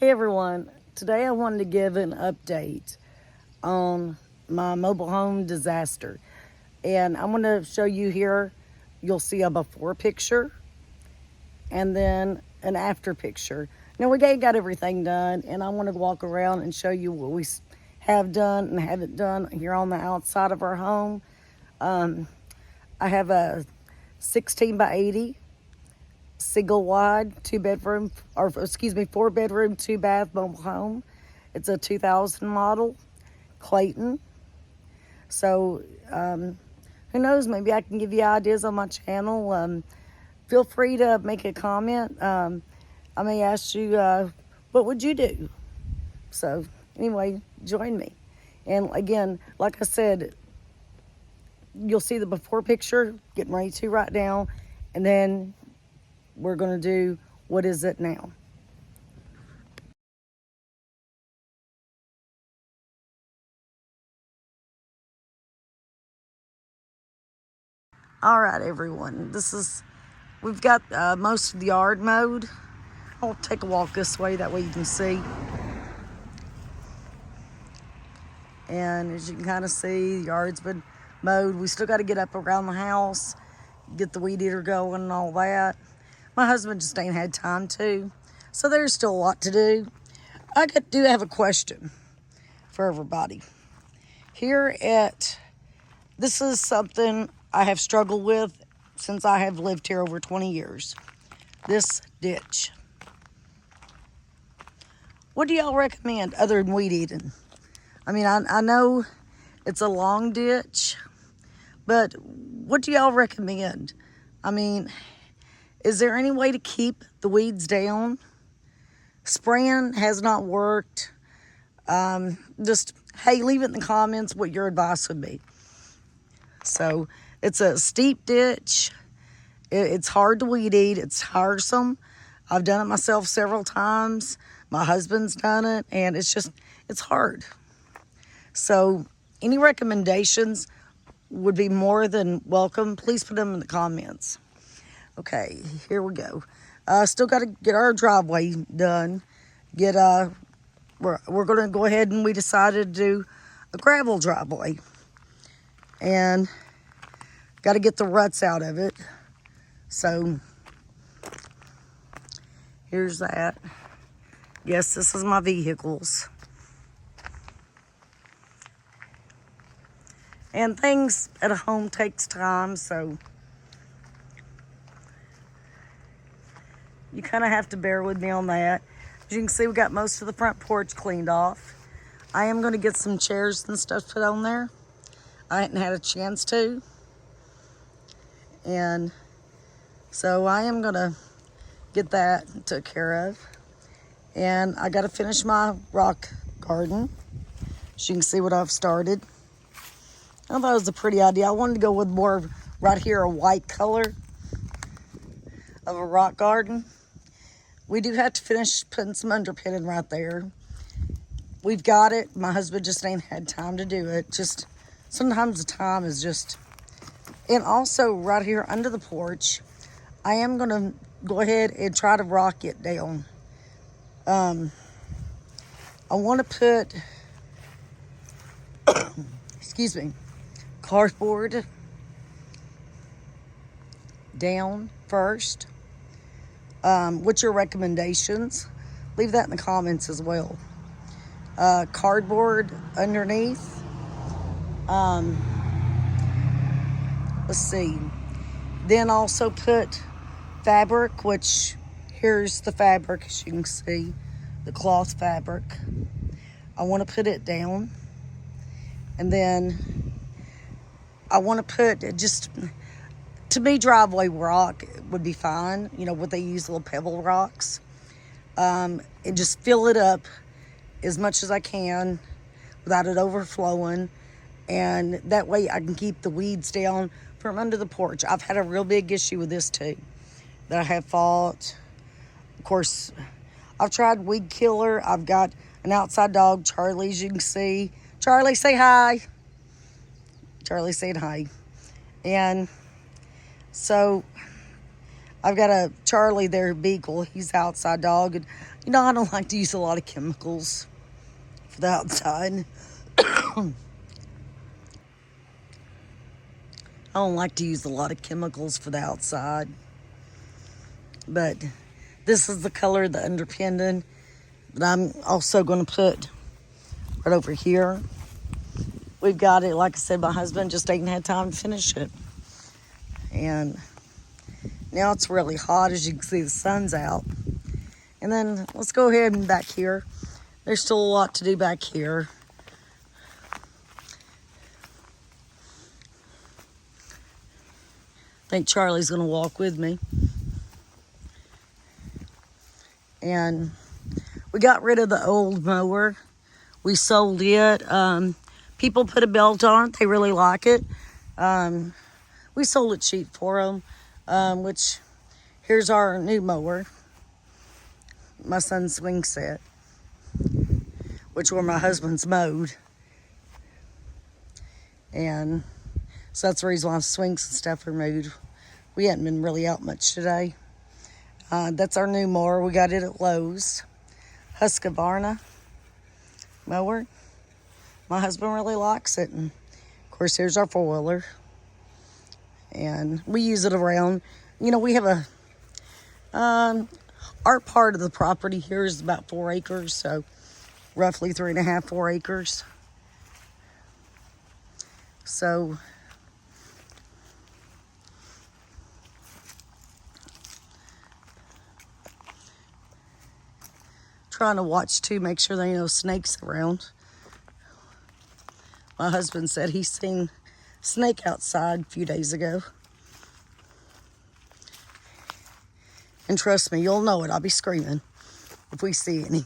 Hey everyone, today I wanted to give an update on my mobile home disaster. And I'm going to show you here, you'll see a before picture and then an after picture. Now we got everything done and I want to walk around and show you what we have done and haven't done here on the outside of our home. I have a 16 by 80 single wide, 2 bedroom, or excuse me, 4 bedroom, 2 bath mobile home. It's a 2000 model, Clayton. So, who knows? Maybe I can give you ideas on my channel. Feel free to make a comment. I may ask you, what would you do? So, anyway, join me. And again, like I said, you'll see the before picture, getting ready to write down, and then we're going to do what is it now. All right, everyone. We've got most of the yard mowed. I'll take a walk this way, that way you can see. And as you can kind of see, the yard's been mowed. We still got to get up around the house, get the weed eater going and all that. My husband just ain't had time to. So there's still a lot to do. Do have a question for everybody. This is something I have struggled with since I have lived here over 20 years. This ditch. What do y'all recommend other than weed eating? I mean, I know it's a long ditch, but what do y'all recommend? I mean, is there any way to keep the weeds down? Spraying has not worked. Hey, leave it in the comments what your advice would be. So, it's a steep ditch. It's hard to weed eat. It's tiresome. I've done it myself several times. My husband's done it, and it's hard. So, any recommendations would be more than welcome. Please put them in the comments. Okay, here we go. Still got to get our driveway done. We're going to go ahead and we decided to do a gravel driveway. And got to get the ruts out of it. So, here's that. Yes, this is my vehicles. And things at home takes time, so you kind of have to bear with me on that. As you can see, we got most of the front porch cleaned off. I am going to get some chairs and stuff put on there. I hadn't had a chance to. And so I am going to get that took care of. And I got to finish my rock garden. As you can see what I've started. I thought it was a pretty idea. I wanted to go with more, right here, a white color of a rock garden. We do have to finish putting some underpinning right there. We've got it. My husband just ain't had time to do it. Just sometimes the time is just... And also right here under the porch, I am going to go ahead and try to rock it down. I want to put, excuse me, cardboard down first. What's your recommendations? Leave that in the comments as well. Cardboard underneath. Let's see. Then also put fabric, which here's the fabric, as you can see, the cloth fabric. I want to put it down. And then I want to put to me, driveway rock would be fine. You know, what they use, little pebble rocks. And just fill it up as much as I can without it overflowing. And that way I can keep the weeds down from under the porch. I've had a real big issue with this too, that I have fought. Of course, I've tried weed killer. I've got an outside dog, Charlie, as you can see. Charlie, say hi. Charlie saying hi. And so I've got a Charlie there, Beagle. He's outside dog. And, You know, I don't like to use a lot of chemicals for the outside. I don't like to use a lot of chemicals for the outside. But this is the color of the underpinning that I'm also going to put right over here. We've got it, like I said, my husband just ain't had time to finish it. And now it's really hot, as you can see the sun's out. And then let's go ahead and back here. There's still a lot to do back here. I think Charlie's gonna walk with me. And we got rid of the old mower. We sold it. People put a belt on it. They really like it. We sold it cheap for them, which here's our new mower. My son's swing set, which were my husband's mowed. And so that's the reason why the swings and stuff are moved. We hadn't been really out much today. That's our new mower. We got it at Lowe's. Husqvarna mower. My husband really likes it. And of course, here's our four-wheeler. And we use it around. You know, we have a... our part of the property here is about 4 acres. So roughly 3.5, 4 acres. So... trying to watch too, make sure there ain't no snakes around. My husband said he's seen a snake outside a few days ago. And trust me, you'll know it. I'll be screaming if we see any.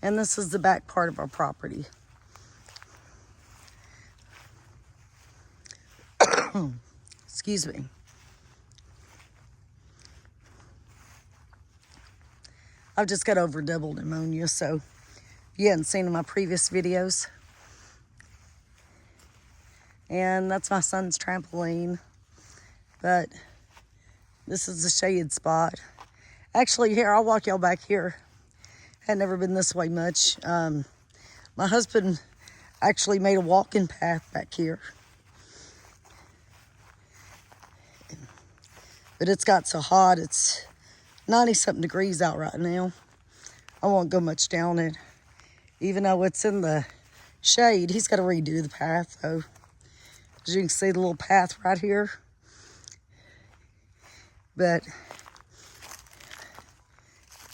And this is the back part of our property. Excuse me. I've just got over double pneumonia, so if you hadn't seen my previous videos. And that's my son's trampoline. But this is the shade spot. Actually, here, I'll walk y'all back here. Had never been this way much. My husband actually made a walking path back here. But it's got so hot, it's 90-something degrees out right now. I won't go much down it. Even though it's in the shade, he's got to redo the path, though. As you can see, the little path right here. But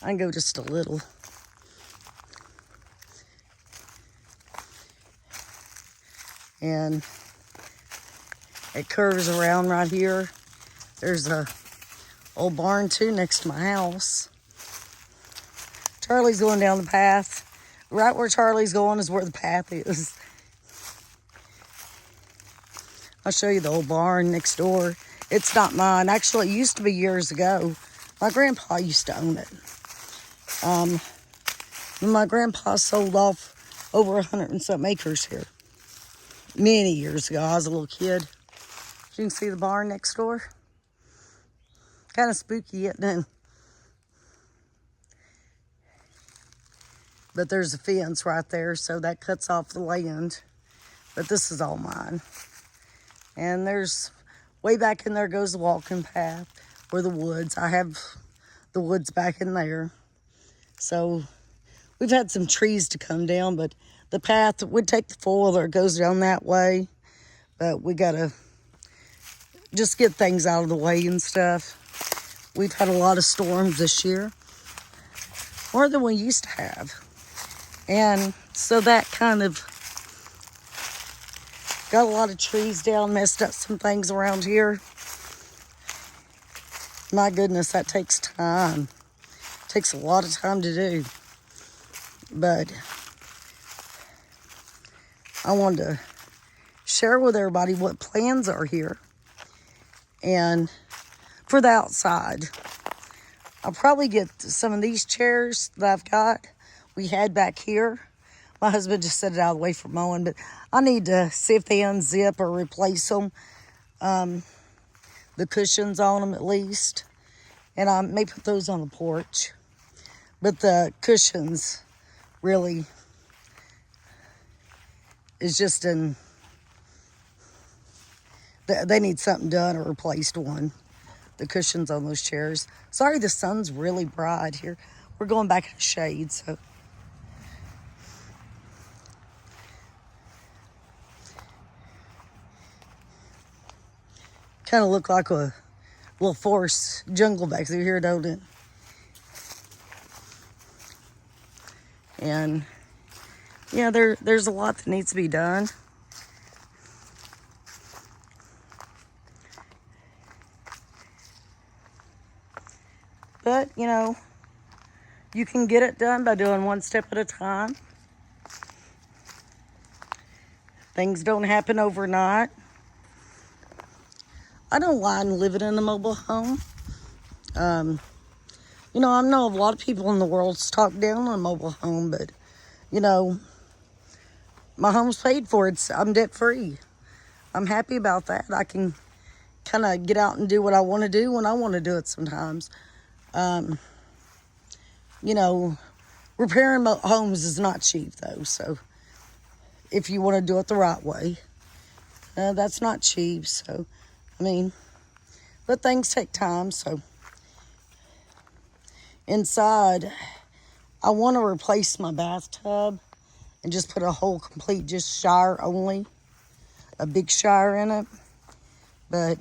I can go just a little. And it curves around right here. There's a old barn too next to my house. Charlie's going down the path. Right where Charlie's going is where the path is. I'll show you the old barn next door. It's not mine. Actually, it used to be years ago. My grandpa used to own it. When my grandpa sold off over 100 and some acres here. Many years ago. I was a little kid. You can see the barn next door. Kind of spooky, isn't it? But there's a fence right there, so that cuts off the land. But this is all mine. And there's, way back in there goes the walking path, or the woods. I have the woods back in there. So we've had some trees to come down, but the path would take the four-wheeler. It goes down that way. But we got to just get things out of the way and stuff. We've had a lot of storms this year, more than we used to have. And so that kind of got a lot of trees down, messed up some things around here. My goodness, that takes time. It takes a lot of time to do. But I wanted to share with everybody what plans are here. And for the outside, I'll probably get some of these chairs that I've got. We had back here. My husband just set it out of the way for mowing, but I need to see if they unzip or replace them. the cushions on them at least. And I may put those on the porch. But the cushions really is just in, they need something done or replaced one. The cushions on those chairs. Sorry, the sun's really bright here. We're going back in the shade, so. Kind of look like a little forest jungle back through here, don't it? And yeah, there's a lot that needs to be done. But, you know, you can get it done by doing one step at a time. Things don't happen overnight. I don't mind living in a mobile home. You know, I know a lot of people in the world talk down on a mobile home, but, you know, my home's paid for. I'm debt free. I'm happy about that. I can kind of get out and do what I want to do when I want to do it sometimes. You know, repairing homes is not cheap, though. So if you want to do it the right way, that's not cheap. So, I mean, but things take time. So inside, I want to replace my bathtub and just put a whole complete just shower only, a big shower in it. But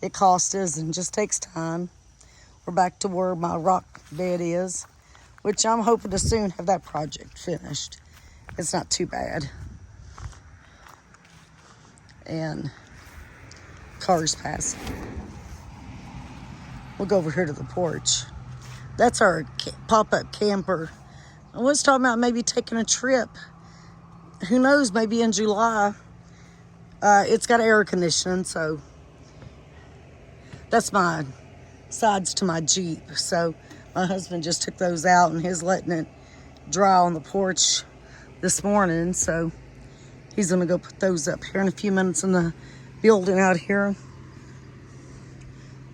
it costs us and just takes time. We're back to where my rock bed is, which I'm hoping to soon have that project finished. It's not too bad. And cars passing. We'll go over here to the porch. That's our pop-up camper. I was talking about maybe taking a trip. Who knows, maybe in July. It's got air conditioning, so that's my sides to my Jeep. So my husband just took those out and he's letting it dry on the porch this morning. So he's gonna go put those up here in a few minutes in the building out here.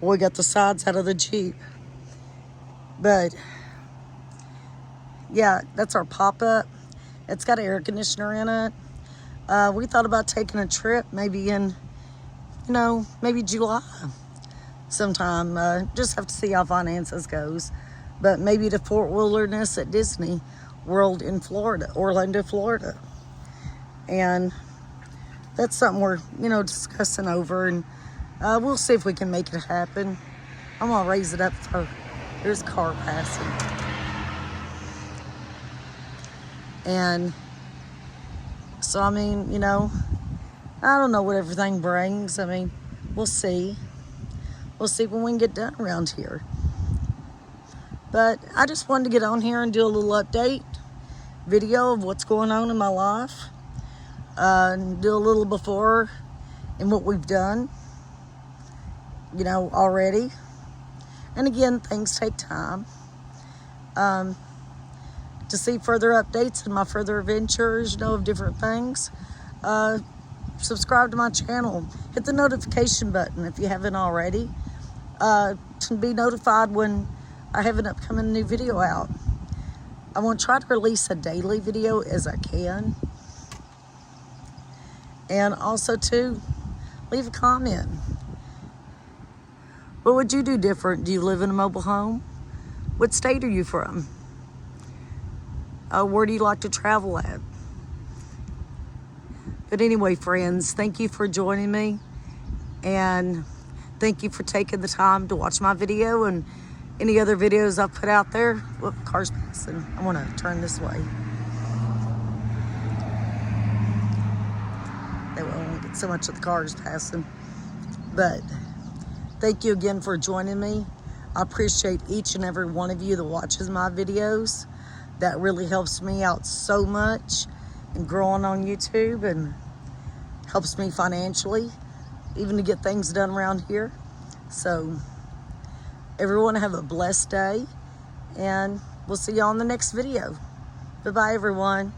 Well, we got the sides out of the Jeep. But yeah, that's our pop-up. It's got an air conditioner in it. We thought about taking a trip maybe in, you know, maybe July sometime. Just have to see how finances goes. But maybe to Fort Wilderness at Disney World in Florida, Orlando, Florida. And that's something we're, you know, discussing over. And we'll see if we can make it happen. I'm going to raise it up for, there's a car passing. And so, I mean, you know, I don't know what everything brings. I mean, we'll see. We'll see when we can get done around here. But I just wanted to get on here and do a little update video of what's going on in my life. And do a little before and what we've done, you know, already. And again, things take time. To see further updates and my further adventures, you know, of different things, subscribe to my channel. Hit the notification button if you haven't already, to be notified when I have an upcoming new video out. I want to try to release a daily video as I can. And also, too, leave a comment. What would you do different? Do you live in a mobile home? What state are you from? Where do you like to travel at? But anyway, friends, thank you for joining me. And thank you for taking the time to watch my video and any other videos I've put out there. Whoop, car's passing. I want to turn this way. That way I won't get so much of the cars passing. But thank you again for joining me. I appreciate each and every one of you that watches my videos. That really helps me out so much in growing on YouTube and helps me financially, even to get things done around here. So everyone have a blessed day, and we'll see you on the next video. Bye-bye, everyone.